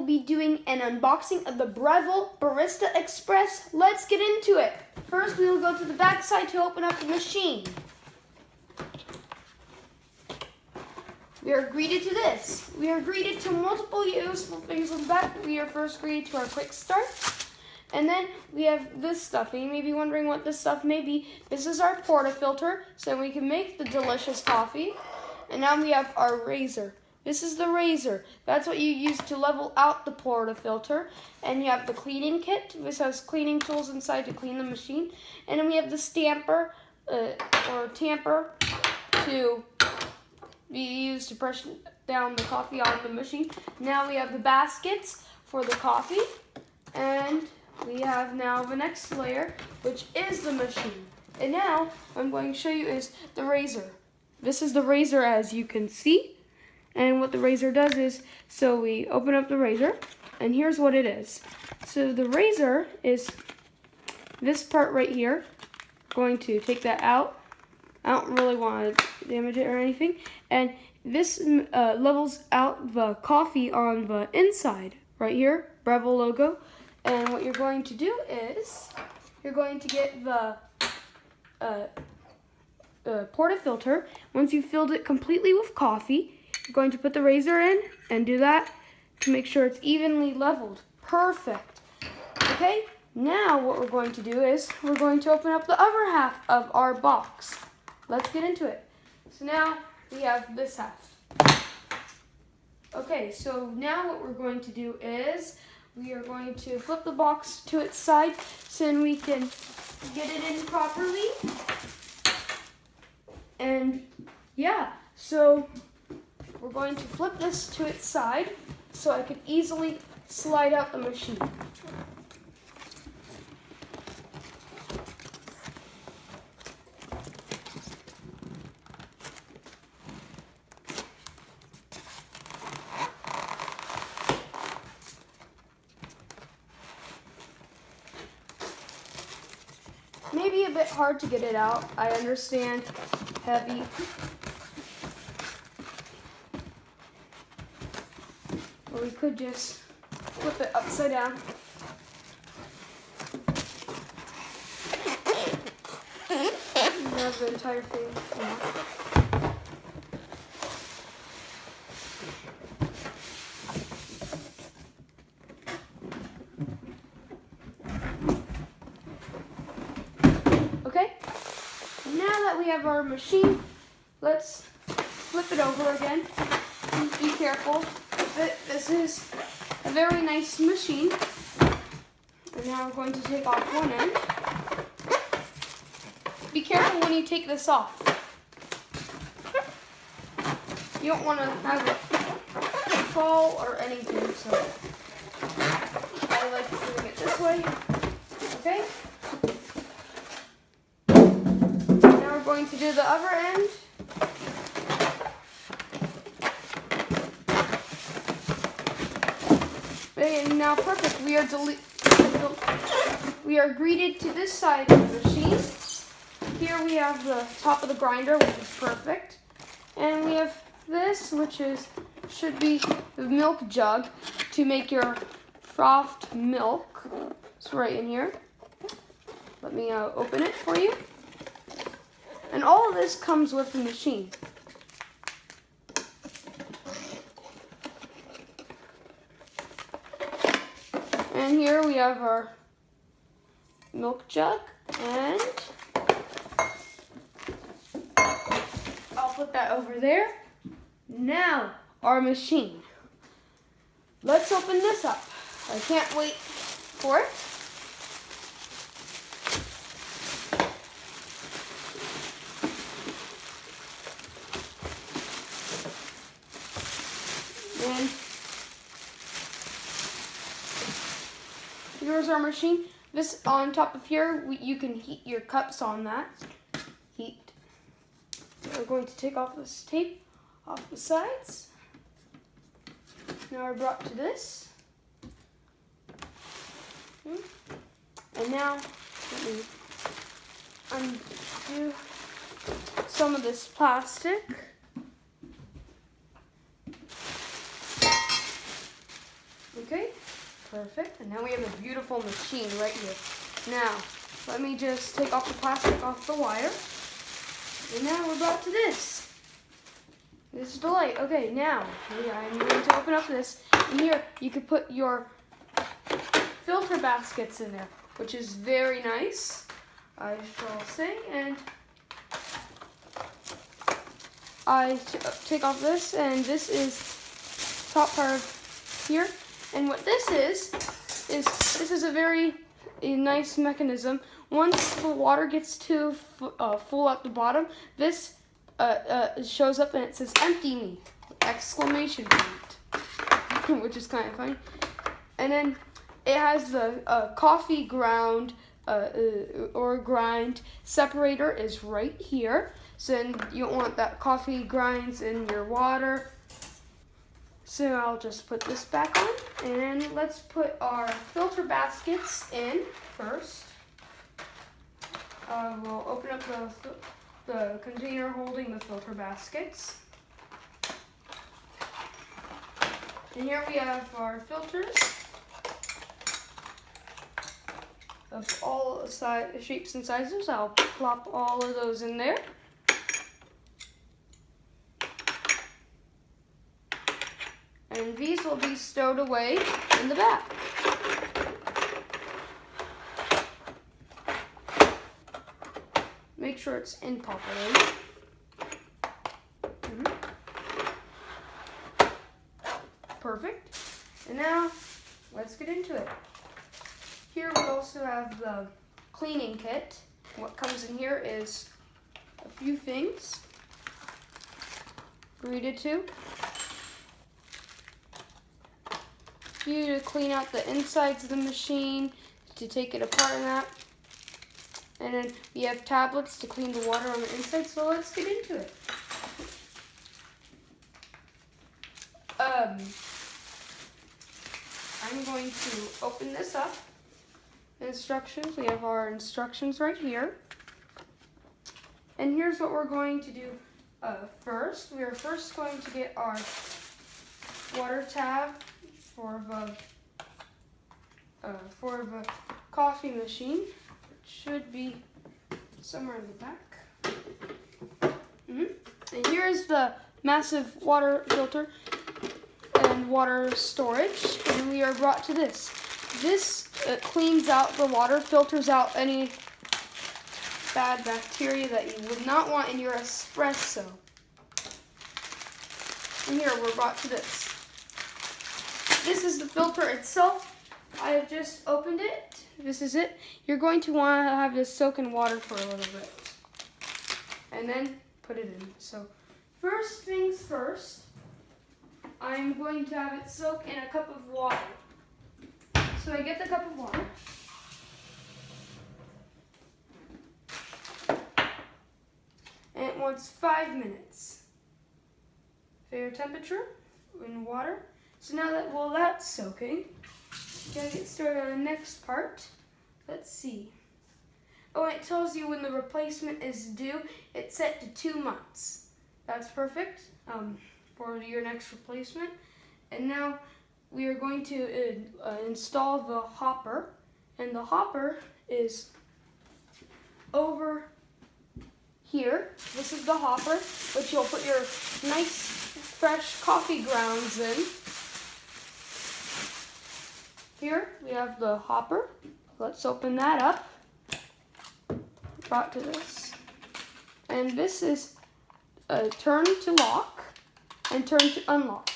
be doing an unboxing of the Breville Barista Express. Let's get into it. First, we will go to the back side to open up the machine. We are greeted to this. We are greeted to multiple useful things on the back. We are first greeted to our quick start. And then we have this stuff. And you may be wondering what this stuff may be. This is our portafilter, so we can make the delicious coffee. And now we have our razor. This is the razor. That's what you use to level out the portafilter. And you have the cleaning kit. This has cleaning tools inside to clean the machine. And then we have the stamper or tamper to be used to press down the coffee on the machine. Now we have the baskets for the coffee. And we have now the next layer, which is the machine. And now I'm going to show you is the razor. This is the razor, as you can see. And what the razor does is, so we open up the razor, and here's what it is. So the razor is this part right here. Going to take that out. I don't really want to damage it or anything. And this levels out the coffee on the inside right here, Breville logo. And what you're going to do is, you're going to get the portafilter. Once you've filled it completely with coffee, you're going to put the razor in and do that to make sure it's evenly leveled. Perfect. Okay, now what we're going to do is, we're going to open up the other half of our box. Let's get into it. So now we have this half. Okay, so now what we're going to do is, we are going to flip the box to its side so then we can get it in properly. And yeah, so we're going to flip this to its side so I can easily slide out the machine. Maybe a bit hard to get it out. I understand. Heavy. Or we could just flip it upside down. Grab the entire thing. Okay, now that we have our machine, let's flip it over again. Be careful with it. This is a very nice machine. And now we're going to take off one end. Be careful when you take this off. You don't want to have it fall or anything, so I like doing it this way. Okay? Going to do the other end. And now perfect. We are greeted to this side of the machine. Here we have the top of the grinder, which is perfect. And we have this, which should be the milk jug to make your frothed milk. It's right in here. Let me open it for you. And all of this comes with the machine. And here we have our milk jug, and I'll put that over there. Now, our machine. Let's open this up. I can't wait for it. And here's our machine. This on top of here, you can heat your cups on that. Heat. We're going to take off this tape off the sides. Now we're brought to this. And now let me undo some of this plastic. Okay. Perfect. And now we have a beautiful machine right here. Now, let me just take off the plastic off the wire. And now we're brought to this. This is the light. Okay, now I'm going to open up this. And here you can put your filter baskets in there, which is very nice, I shall say. And I take off this, and this is top part of here. And what this is this is a very nice mechanism. Once the water gets too full at the bottom, this shows up and it says "Empty me!" exclamation point, which is kind of funny. And then it has the coffee ground or grind separator is right here. So then you don't want that coffee grinds in your water. So I'll just put this back on, and then let's put our filter baskets in first. We'll open up the container holding the filter baskets. And here we have our filters of all shapes and sizes. I'll plop all of those in there. And these will be stowed away in the back. Make sure it's in properly. Perfect. And now, let's get into it. Here we also have the cleaning kit. What comes in here is a few things. Burrito tube. You to clean out the insides of the machine, to take it apart and that. And then we have tablets to clean the water on the inside, so let's get into it. I'm going to open this up. Instructions, we have our instructions right here. And here's what we're going to do first. We are first going to get our water tab for the coffee machine. It should be somewhere in the back. And here's the massive water filter and water storage. And we are brought to this. This cleans out the water, filters out any bad bacteria that you would not want in your espresso. And here we're brought to this. This is the filter itself. I have just opened it. This is it. You're going to want to have this soak in water for a little bit. And then put it in. So first things first, I'm going to have it soak in a cup of water. So I get the cup of water. And it wants 5 minutes. Fair temperature in water. So now that while that's soaking, gotta get started on the next part. Let's see. Oh, it tells you when the replacement is due. It's set to 2 months. That's perfect for your next replacement. And now we are going to install the hopper. And the hopper is over here. This is the hopper, which you'll put your nice fresh coffee grounds in. Here we have the hopper. Let's open that up. Brought to this. And this is turn to lock and turn to unlock.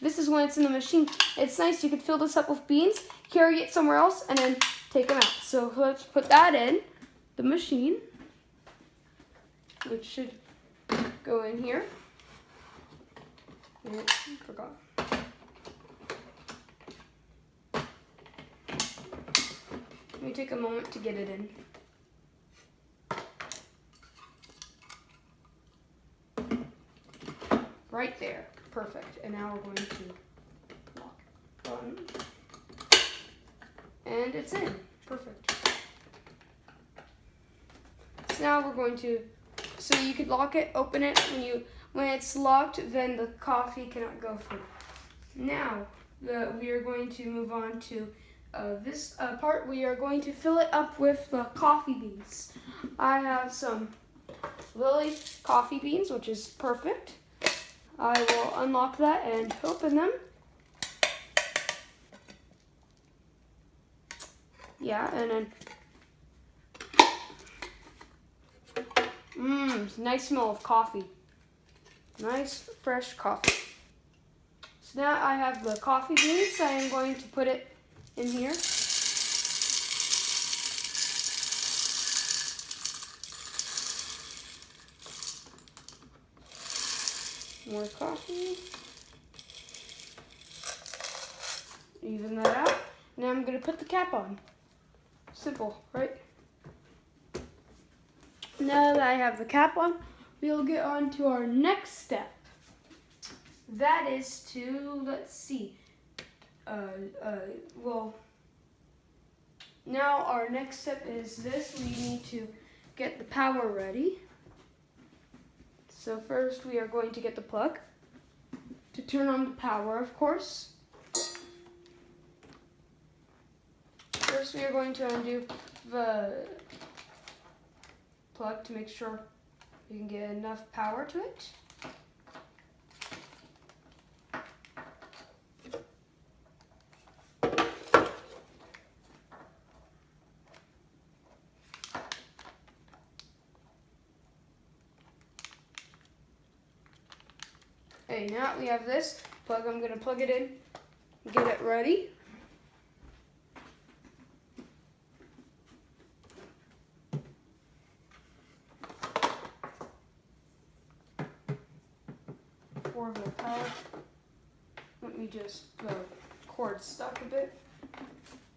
This is when it's in the machine. It's nice. You could fill this up with beans, carry it somewhere else, and then take them out. So let's put that in the machine, which should go in here. Yeah, forgot. Let me take a moment to get it in. Right there. Perfect. And now we're going to lock it on. And it's in. Perfect. So now we're going to, so you could lock it, open it. When it's locked, then the coffee cannot go through. Now, we are going to move on to this part. We are going to fill it up with the coffee beans. I have some Lily coffee beans, which is perfect. I will unlock that and open them. Yeah, and then nice smell of coffee. Nice fresh coffee. So now I have the coffee beans. I am going to put it in here. More coffee. Even that out. Now I'm going to put the cap on. Simple, right? Now that I have the cap on, we'll get on to our next step. That is to, let's see, well, now our next step is this. We need to get the power ready. So first we are going to get the plug to turn on the power, of course. First we are going to undo the plug to make sure you can get enough power to it. Okay, now we have this plug. I'm going to plug it in, get it ready. For the power, let me just, the cord stuck a bit.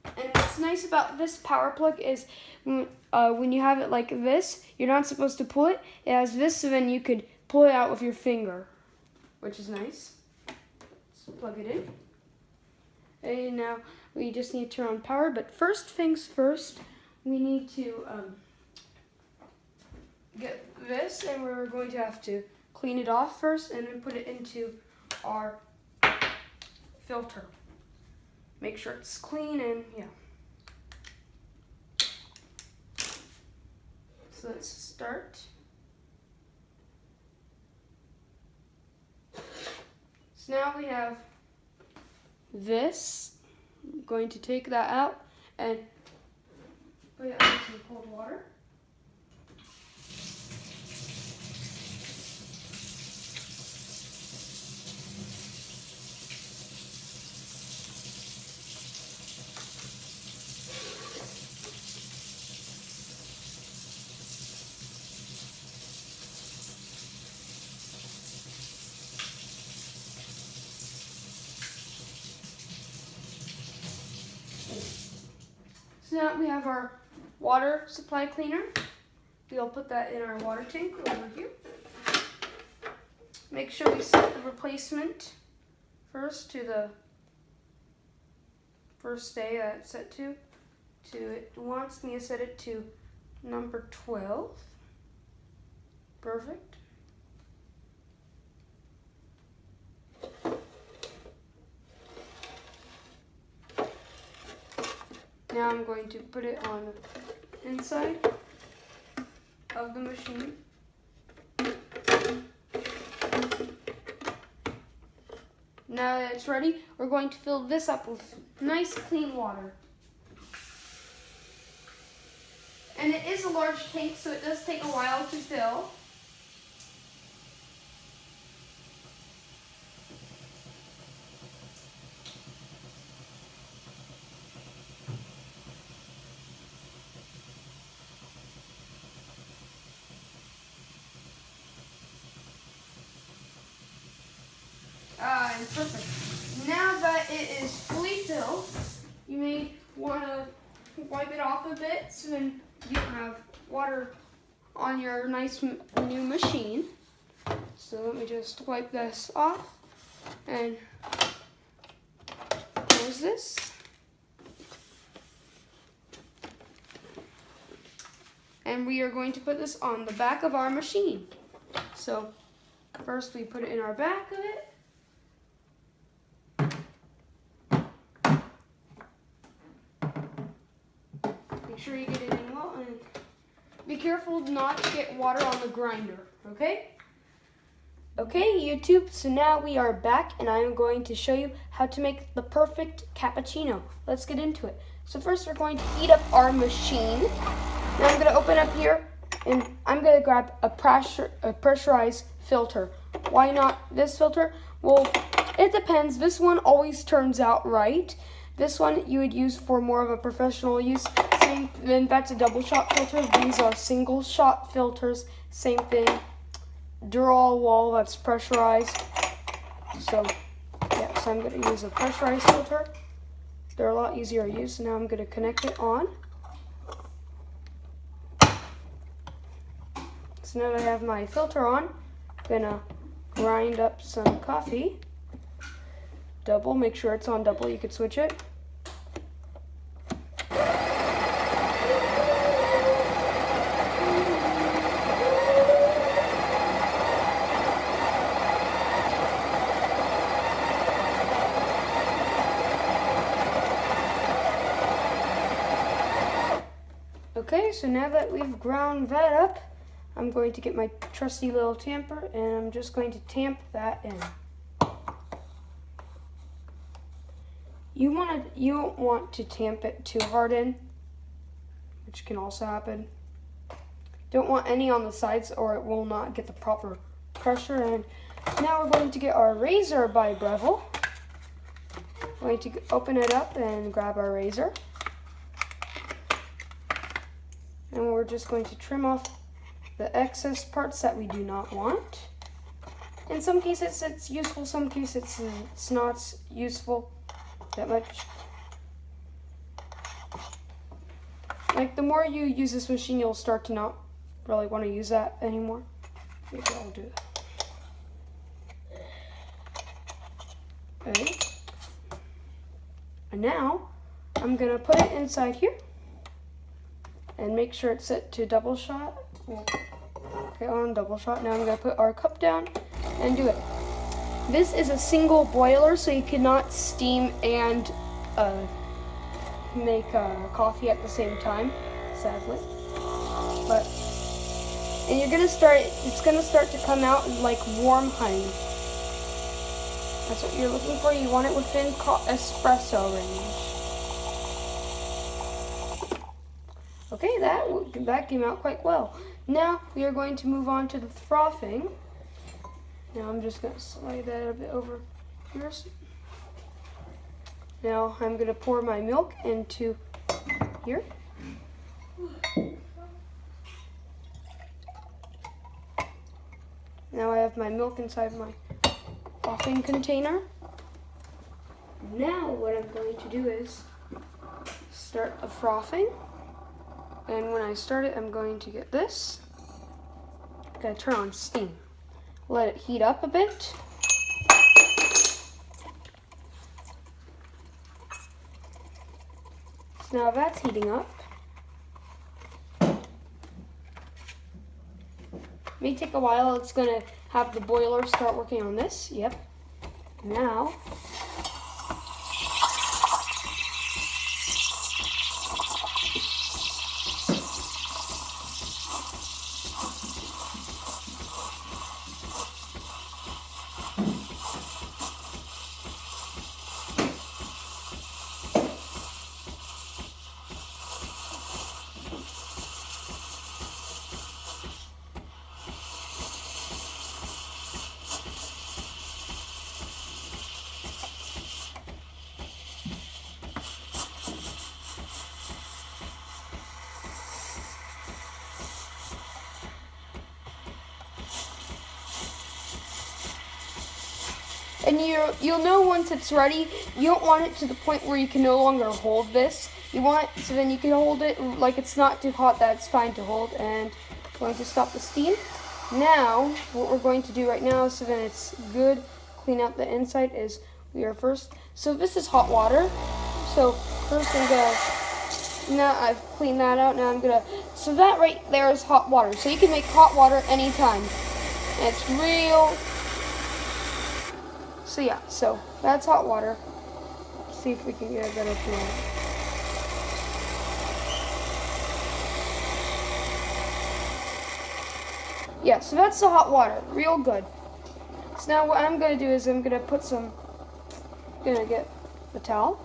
And what's nice about this power plug is when you have it like this, you're not supposed to pull it. It has this, so then you could pull it out with your finger, which is nice. Let's plug it in. And now we just need to turn on power, but first things first, we need to get this, and we're going to have to clean it off first and then put it into our filter. Make sure it's clean and yeah. So let's start. So now we have this. I'm going to take that out and put it into some cold water. So now we have our water supply cleaner. We'll put that in our water tank over here. Make sure we set the replacement first to the first day that it's set to. It wants me to set it to number 12. Perfect. Now I'm going to put it on the inside of the machine. Now that it's ready, we're going to fill this up with nice clean water. And it is a large tank, so it does take a while to fill. And perfect. Now that it is fully filled, you may want to wipe it off a bit so then you don't have water on your nice new machine. So let me just wipe this off and close this. And we are going to put this on the back of our machine. So first we put it in our back of it. sure you get it in well, and be careful not to get water on the grinder, okay? Okay, YouTube, so now we are back, and I'm going to show you how to make the perfect cappuccino. Let's get into it. So first we're going to heat up our machine. Now I'm going to open up here, and I'm going to grab a pressurized filter. Why not this filter? Well, it depends. This one always turns out right. This one you would use for more of a professional use. Then that's a double shot filter. These are single shot filters. Same thing. Dural wall, that's pressurized. So yeah, so I'm going to use a pressurized filter. They're a lot easier to use. So now I'm going to connect it on. So now that I have my filter on, I'm going to grind up some coffee. Double, make sure it's on double. You could switch it. Okay, so now that we've ground that up, I'm going to get my trusty little tamper, and I'm just going to tamp that in. You don't want to tamp it too hard in, which can also happen. Don't want any on the sides, or it will not get the proper pressure. And now we're going to get our razor by Breville. We're going to open it up and grab our razor. And we're just going to trim off the excess parts that we do not want. In some cases it's useful, some cases it's not useful that much. Like the more you use this machine, you'll start to not really want to use that anymore. Maybe I'll do it. Okay. And now I'm gonna put it inside here. And make sure it's set to double shot. Okay, on double shot. Now I'm going to put our cup down and do it. This is a single boiler, so you cannot steam and make coffee at the same time, sadly. And you're going to start, it's going to start to come out like warm honey. That's what you're looking for. You want it within espresso range. Okay, that came out quite well. Now we are going to move on to the frothing. Now I'm just going to slide that a bit over here. Now I'm going to pour my milk into here. Now I have my milk inside my frothing container. Now what I'm going to do is start the frothing. And when I start it, I'm going to get this. I'm going to turn on steam. Let it heat up a bit. So now that's heating up. May take a while. It's going to have the boiler start working on this. Yep. Now, and you'll know once it's ready. You don't want it to the point where you can no longer hold this. You want it so then you can hold it like it's not too hot, that it's fine to hold. And I'm going to stop the steam. Now, what we're going to do right now, so then it's good, clean out the inside, is so this is hot water. So first I'm gonna, now I've cleaned that out, now I'm gonna, so that right there is hot water. So you can make hot water anytime. And it's real. So yeah, so that's hot water. Let's see if we can get a better feel. Yeah, so that's the hot water, real good. So now what I'm gonna do is I'm gonna get the towel,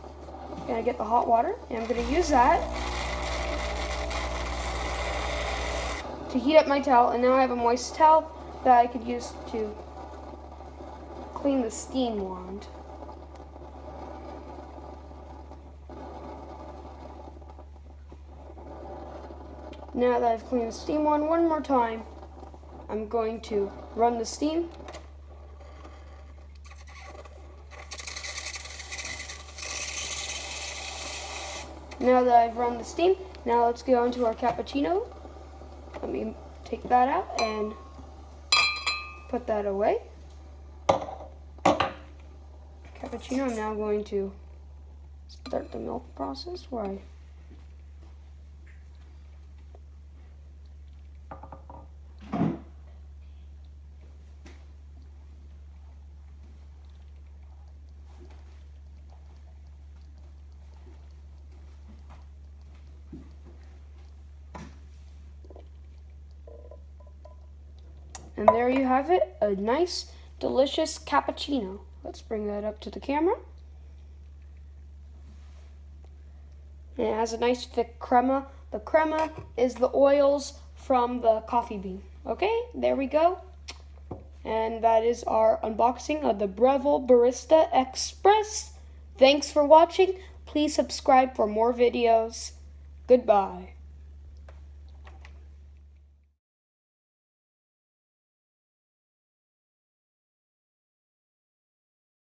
gonna get the hot water, and I'm gonna use that to heat up my towel, and now I have a moist towel that I could use to clean the steam wand. Now that I've cleaned the steam wand one more time, I'm going to run the steam. Now that I've run the steam, now let's go into our cappuccino. Let me take that out and put that away. Cappuccino, I'm now going to start the milk process where and there you have it, a nice, delicious cappuccino. Let's bring that up to the camera. And it has a nice thick crema. The crema is the oils from the coffee bean. Okay, there we go. And that is our unboxing of the Breville Barista Express. Thanks for watching. Please subscribe for more videos. Goodbye.